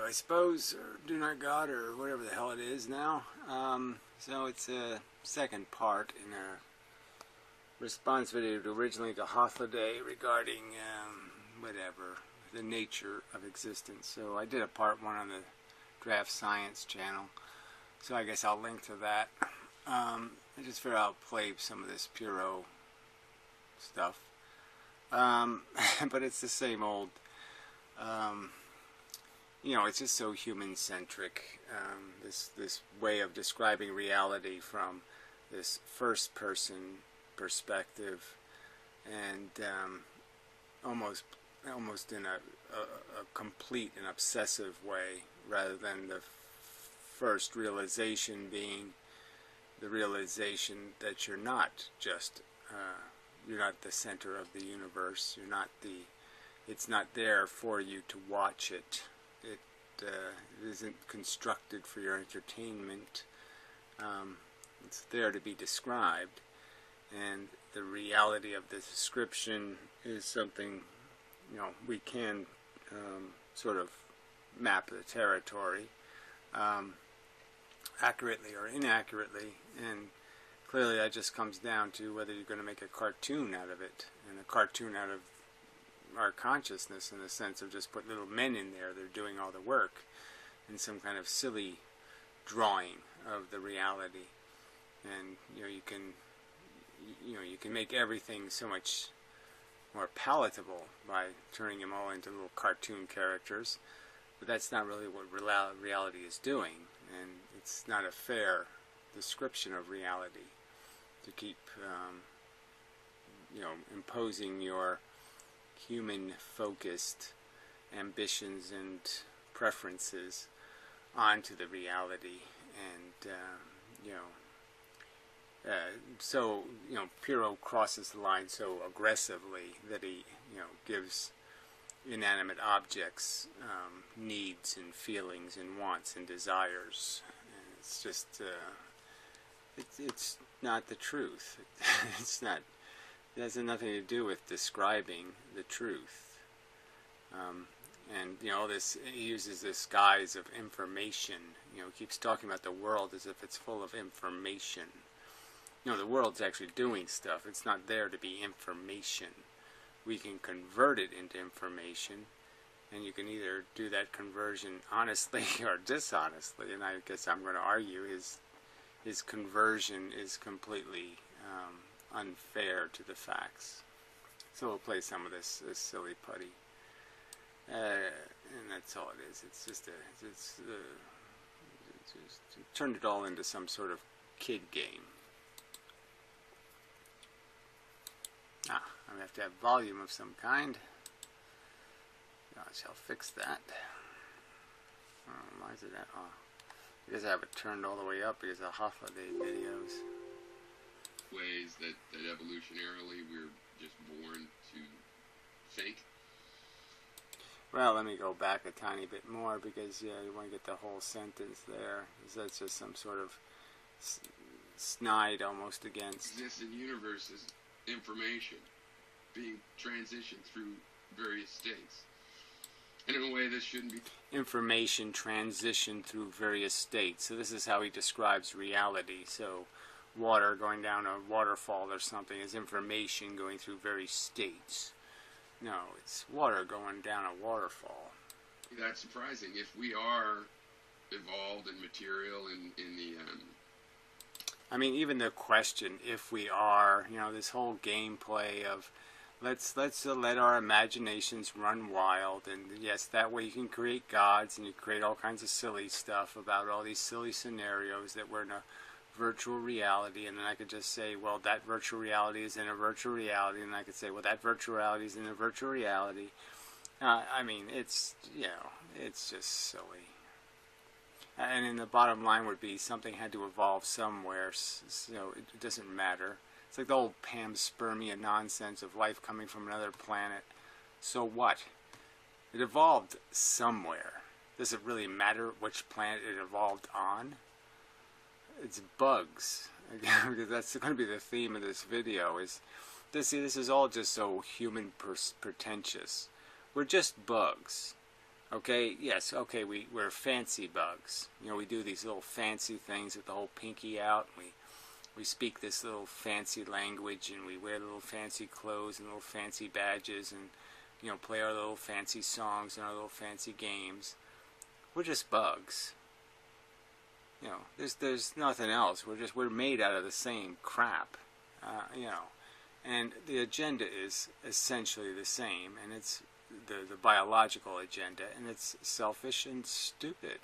video, I suppose, or Do Not God, or whatever the hell it is now. So it's a second part in a response video to originally to Hothloday regarding whatever, the nature of existence. So I did a part one on the Draft Science channel, so I guess I'll link to that. I just figured I'll play some of this Puro stuff, but it's the same old. You know, it's just so human-centric, this way of describing reality from this first-person perspective, and almost in a complete and obsessive way, rather than the first realization being the realization that you're not just, you're not the center of the universe, you're not it's not there for you to watch it. It isn't constructed for your entertainment. It's there to be described, and the reality of the description is something, you know, we can sort of map the territory accurately or inaccurately, and clearly that just comes down to whether you're going to make a cartoon out of it, and a cartoon out of our consciousness, in the sense of just put little men in there, they're doing all the work, in some kind of silly drawing of the reality. And you can make everything so much more palatable by turning them all into little cartoon characters, but that's not really what reality is doing, and it's not a fair description of reality to keep imposing your human-focused ambitions and preferences onto the reality. And so Puro crosses the line so aggressively that he gives inanimate objects needs and feelings and wants and desires, and it's just it's not the truth. It's not. It has nothing to do with describing the truth. And he uses this guise of information. He keeps talking about the world as if it's full of information. The world's actually doing stuff. It's not there to be information. We can convert it into information, and you can either do that conversion honestly or dishonestly. And I guess I'm going to argue his conversion is completely unfair to the facts. So we'll play some of this silly putty, and that's all it is. It's just turned it all into some sort of kid game. I'm gonna have to have volume of some kind. I shall fix that. Why is it that? Oh, because I have it turned all the way up because of Hothloday videos. Ways that evolutionarily we're just born to think. Well, let me go back a tiny bit more, because you want to get the whole sentence there, because that's just some sort of snide almost against. Existing universe is information being transitioned through various states. And in a way this shouldn't be. Information transitioned through various states. So this is how he describes reality. So water going down a waterfall or something is information going through various states. No, it's water going down a waterfall. That's surprising. If we are evolved in material in the I mean, even the question, if we are, this whole gameplay of let's let our imaginations run wild, and yes, that way you can create gods, and you create all kinds of silly stuff about all these silly scenarios that we're in a virtual reality, and then I could just say, well, that virtual reality is in a virtual reality, and I could say, well, that virtual reality is in a virtual reality. I mean, it's it's just silly. And then the bottom line would be something had to evolve somewhere, so it doesn't matter. It's like the old panspermia nonsense of life coming from another planet. So what? It evolved somewhere. Does it really matter which planet it evolved on? It's bugs. Because that's going to be the theme of this video. This is all just so human pretentious. We're just bugs. Okay, yes, okay, we're fancy bugs. You know, we do these little fancy things with the whole pinky out. We speak this little fancy language, and we wear little fancy clothes and little fancy badges, and, you know, play our little fancy songs and our little fancy games. We're just bugs. You know, there's nothing else. We're made out of the same crap. You know, and the agenda is essentially the same, and it's the biological agenda, and it's selfish and stupid.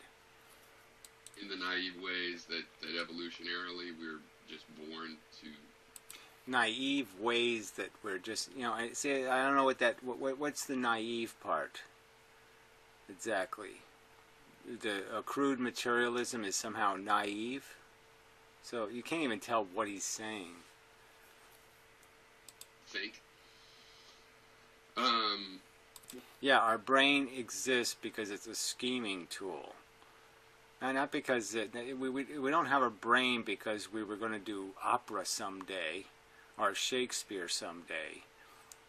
In the naive ways that evolutionarily we're just born to. Naive ways that we're just, you know, I don't know what's the naive part exactly. The crude materialism is somehow naive, so you can't even tell what he's saying. Think. Yeah, our brain exists because it's a scheming tool. And not because we don't have a brain because we were going to do opera someday or Shakespeare someday.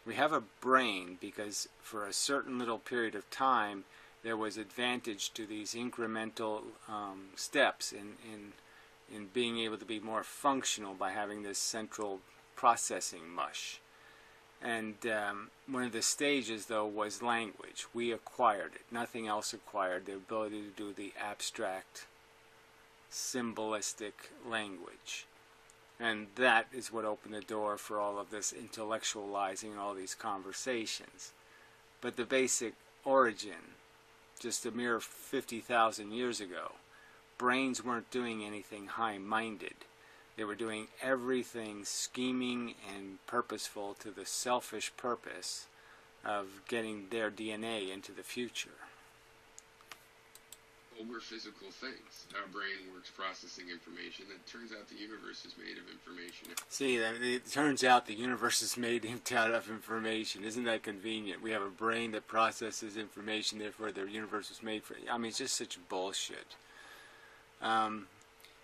We have a brain because for a certain little period of time there was advantage to these incremental steps in being able to be more functional by having this central processing mush. And one of the stages, though, was language. We acquired it. Nothing else acquired the ability to do the abstract, symbolistic language. And that is what opened the door for all of this intellectualizing and all these conversations. But the basic origin, just a mere 50,000 years ago, brains weren't doing anything high-minded. They were doing everything scheming and purposeful to the selfish purpose of getting their DNA into the future. Well, we're physical things. Our brain works processing information. It turns out the universe is made of information. See, it turns out the universe is made out of information. Isn't that convenient? We have a brain that processes information, therefore the universe was made for... I mean, it's just such bullshit.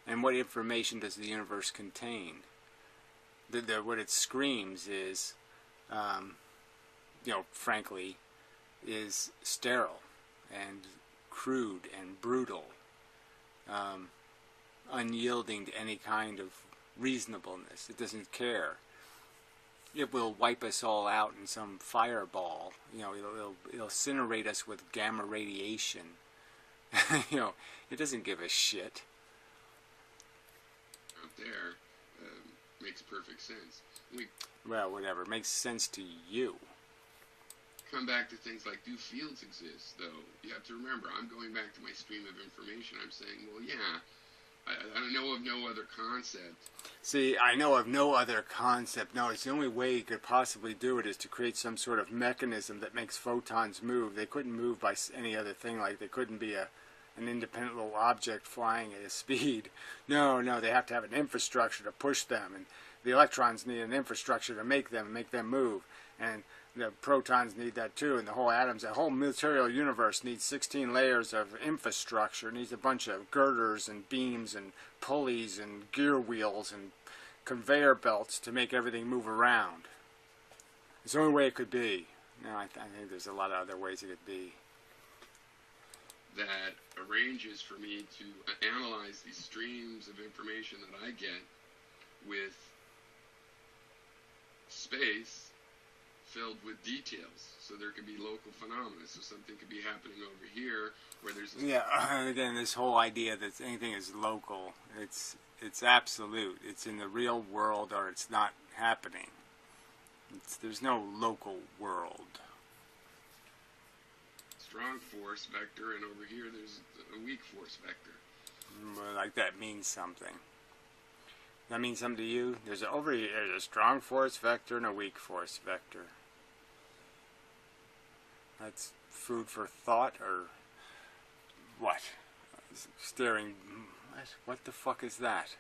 And what information does the universe contain? What it screams is, you know, frankly, is sterile and crude and brutal, unyielding to any kind of reasonableness. It doesn't care. It will wipe us all out in some fireball. You know, it'll incinerate us with gamma radiation. You know, it doesn't give a shit. There makes perfect sense. Well, whatever. It makes sense to you. Come back to things like, do fields exist, though? You have to remember, I'm going back to my stream of information. I'm saying, well, yeah, I know of no other concept. See, I know of no other concept. No, it's the only way you could possibly do it is to create some sort of mechanism that makes photons move. They couldn't move by any other thing, like they couldn't be an independent little object flying at a speed. No, they have to have an infrastructure to push them, and the electrons need an infrastructure to make them move, and the protons need that too, and the whole material universe needs 16 layers of infrastructure. It needs a bunch of girders and beams and pulleys and gear wheels and conveyor belts to make everything move around. It's the only way it could be. No, I think there's a lot of other ways it could be. That arranges for me to analyze these streams of information that I get with space filled with details, so there can be local phenomena. So something could be happening over here where there's again, this whole idea that anything is local, it's absolute. It's in the real world or it's not happening. There's no local world. Strong force vector, and over here there's a weak force vector. Like that means something. That means something to you? There's a strong force vector and a weak force vector. That's food for thought, or what? Staring. What the fuck is that?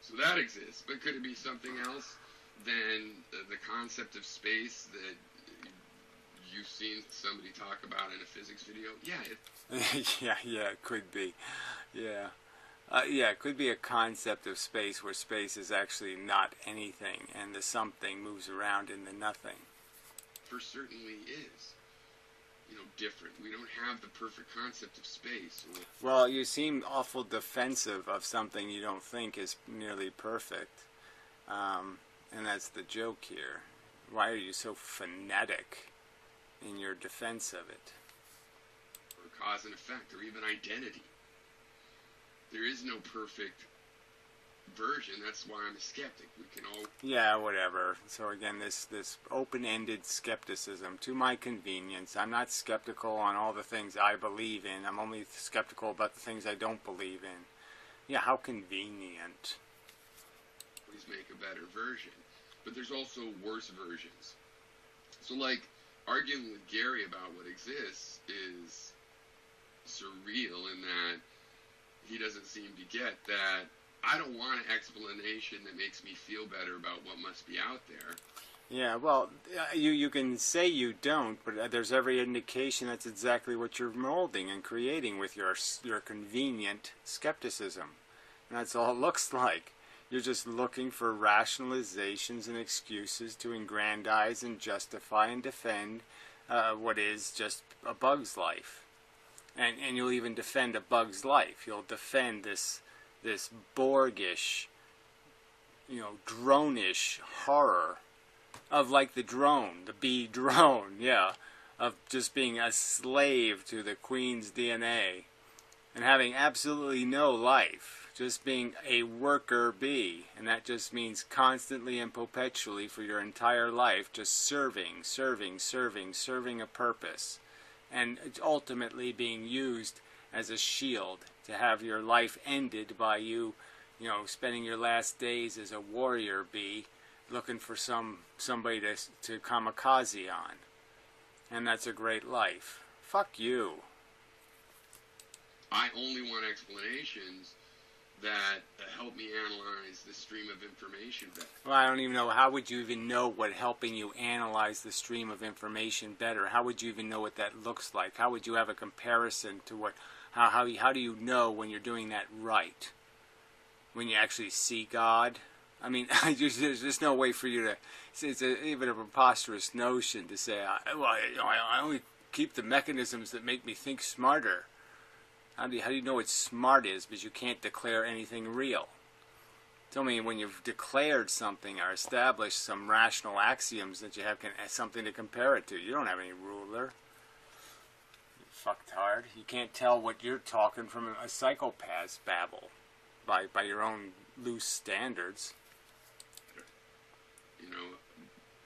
So that exists, but could it be something else than the concept of space that you've seen somebody talk about in a physics video? Yeah. Yeah, it could be. Yeah. It could be a concept of space where space is actually not anything and the something moves around in the nothing. For certainly is. different. We don't have the perfect concept of space. Well, you seem awful defensive of something you don't think is nearly perfect. And that's the joke here. Why are you so fanatic in your defense of it? Or cause and effect, or even identity. There is no perfect version. That's why I'm a skeptic. We can all... Yeah, whatever. So again, this open-ended skepticism to my convenience. I'm not skeptical on all the things I believe in. I'm only skeptical about the things I don't believe in. Yeah, how convenient. Always make a better version. But there's also worse versions. So, like, arguing with Gary about what exists is surreal in that he doesn't seem to get that I don't want an explanation that makes me feel better about what must be out there. Yeah, well, you can say you don't, but there's every indication that's exactly what you're molding and creating with your convenient skepticism. And that's all it looks like. You're just looking for rationalizations and excuses to aggrandize and justify and defend what is just a bug's life. And you'll even defend a bug's life. You'll defend this Borgish, drone-ish horror of like the drone, the bee drone, yeah, of just being a slave to the Queen's DNA and having absolutely no life, just being a worker bee, and that just means constantly and perpetually for your entire life, just serving a purpose, and ultimately being used as a shield to have your life ended by you, spending your last days as a warrior bee, looking for somebody to kamikaze on. And that's a great life. Fuck you. I only want explanations that help me analyze the stream of information better. Well, I don't even know. How would you even know what helping you analyze the stream of information better? How would you even know what that looks like? How would you have a comparison to what... How do you know when you're doing that right? When you actually see God? I mean, there's just no way for you to... It's even a preposterous notion to say, I only keep the mechanisms that make me think smarter. How do you know what smart is? Because you can't declare anything real. Tell me when you've declared something or established some rational axioms that you have something to compare it to. You don't have any ruler. Fucktard. You can't tell what you're talking from a psychopath's babble by your own loose standards.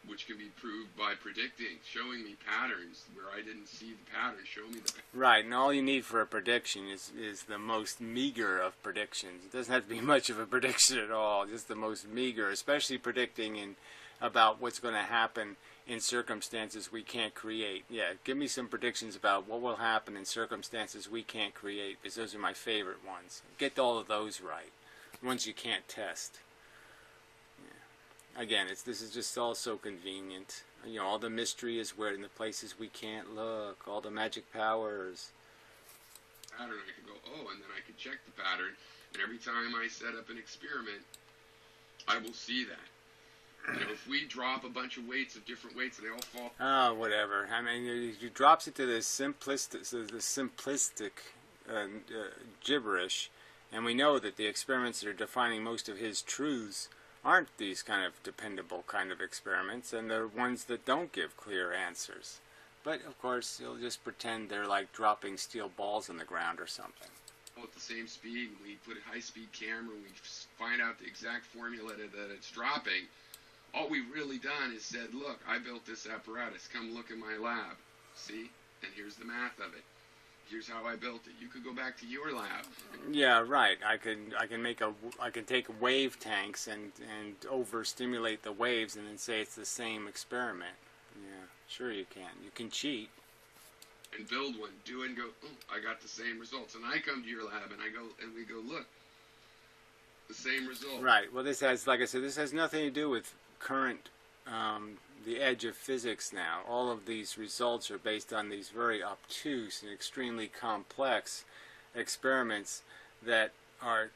Which can be proved by predicting, showing me patterns where I didn't see the pattern. Show me the pattern. Right, and all you need for a prediction is the most meager of predictions. It doesn't have to be much of a prediction at all, just the most meager, especially predicting about what's going to happen in circumstances we can't create. Yeah, give me some predictions about what will happen in circumstances we can't create, because those are my favorite ones. Get all of those right, ones you can't test. Again, this is just all so convenient. All the mystery is where in the places we can't look. All the magic powers. Pattern, I could go, and then I could check the pattern. And every time I set up an experiment, I will see that. If we drop a bunch of weights of different weights and they all fall... Oh, whatever. I mean, it drops it to the simplistic gibberish. And we know that the experiments that are defining most of his truths aren't these kind of dependable kind of experiments, and they're ones that don't give clear answers. But, of course, he'll just pretend they're like dropping steel balls on the ground or something. At the same speed, we put a high-speed camera, we find out the exact formula that it's dropping. All we've really done is said, look, I built this apparatus. Come look in my lab. See? And here's the math of it. Here's how I built it. You could go back to your lab. Yeah, right. I can take wave tanks and overstimulate the waves and then say it's the same experiment. Yeah, sure you can. You can cheat. And build one, do it, and go, I got the same results. And I come to your lab and we go, look, the same result. Right. Well, this has, like I said, this has nothing to do with current the edge of physics now. All of these results are based on these very obtuse and extremely complex experiments that are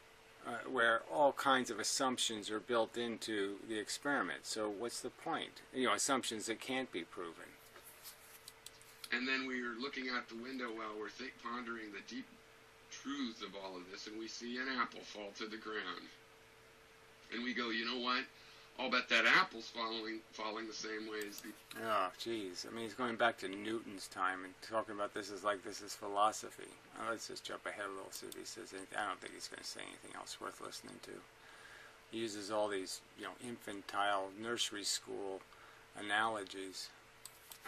where all kinds of assumptions are built into the experiment. So what's the point? Assumptions that can't be proven. And then we're looking out the window while we're pondering the deep truths of all of this, and we see an apple fall to the ground. And we go, you know what? I'll bet that apple's falling the same way as the... Oh, geez. I mean, he's going back to Newton's time and talking about this is like this is philosophy. Let's just jump ahead a little, see if he says anything. I don't think he's going to say anything else worth listening to. He uses all these, infantile nursery school analogies.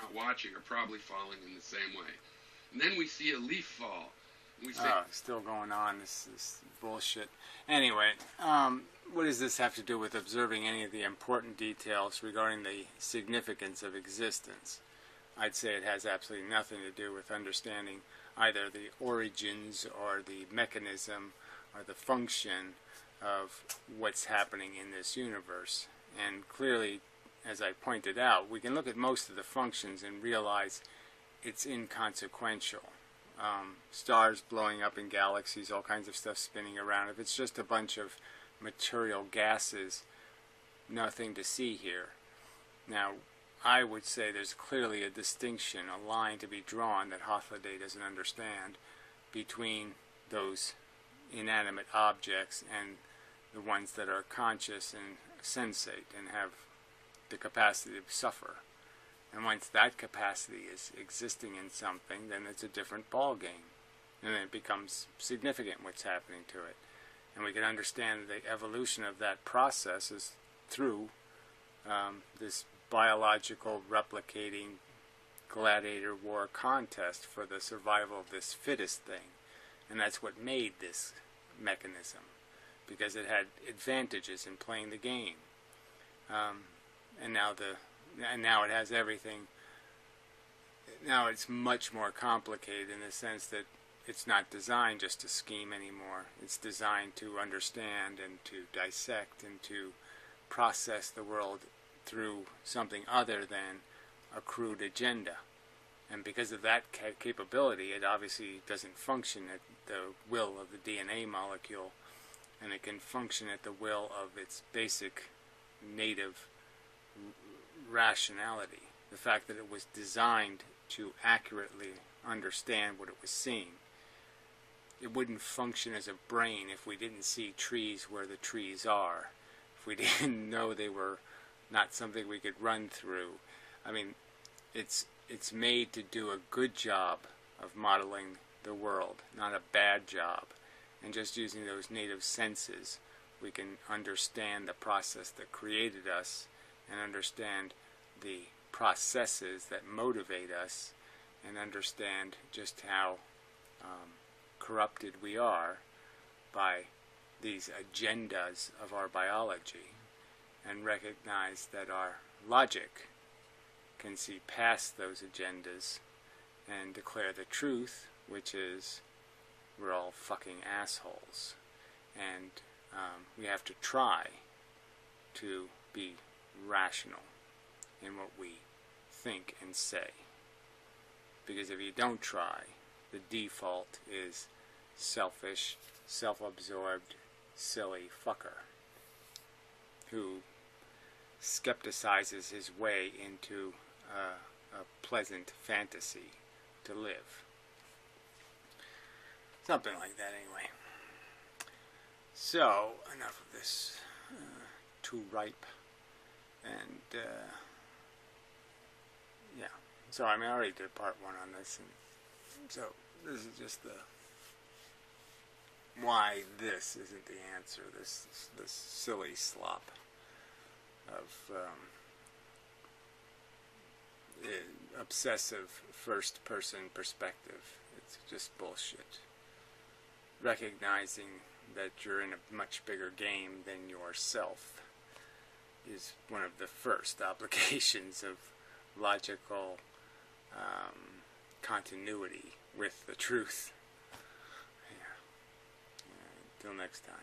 Not watching are probably falling in the same way. And then we see a leaf fall. And we say, still going on. This is bullshit. Anyway, what does this have to do with observing any of the important details regarding the significance of existence? I'd say it has absolutely nothing to do with understanding either the origins or the mechanism or the function of what's happening in this universe. And clearly, as I pointed out, we can look at most of the functions and realize it's inconsequential. Stars blowing up in galaxies, all kinds of stuff spinning around. If it's just a bunch of material gases, nothing to see here. Now, I would say there's clearly a distinction, a line to be drawn that Hothloday doesn't understand between those inanimate objects and the ones that are conscious and sensate and have the capacity to suffer. And once that capacity is existing in something, then it's a different ball game. And then it becomes significant what's happening to it. And we can understand the evolution of that process is through this biological replicating gladiator war contest for the survival of this fittest thing. And that's what made this mechanism, because it had advantages in playing the game. And now it has everything. Now it's much more complicated in the sense that it's not designed just to scheme anymore. It's designed to understand and to dissect and to process the world through something other than a crude agenda. And because of that capability, it obviously doesn't function at the will of the DNA molecule, and it can function at the will of its basic native rationality. The fact that it was designed to accurately understand what it was seeing. It wouldn't function as a brain if we didn't see trees where the trees are, if we didn't know they were not something we could run through. I mean, it's made to do a good job of modeling the world, not a bad job. And just using those native senses, we can understand the process that created us and understand the processes that motivate us and understand just how corrupted we are by these agendas of our biology, and recognize that our logic can see past those agendas and declare the truth, which is we're all fucking assholes. And we have to try to be rational in what we think and say. Because if you don't try, the default is selfish, self-absorbed, silly fucker who skepticizes his way into a pleasant fantasy to live. Something like that, anyway. So, enough of this too ripe. And, yeah. So, I mean, I already did part one on this, and so this is just the why this isn't the answer. This silly slop of obsessive first-person perspective. It's just bullshit. Recognizing that you're in a much bigger game than yourself is one of the first obligations of logical continuity with the truth. Yeah. Until next time.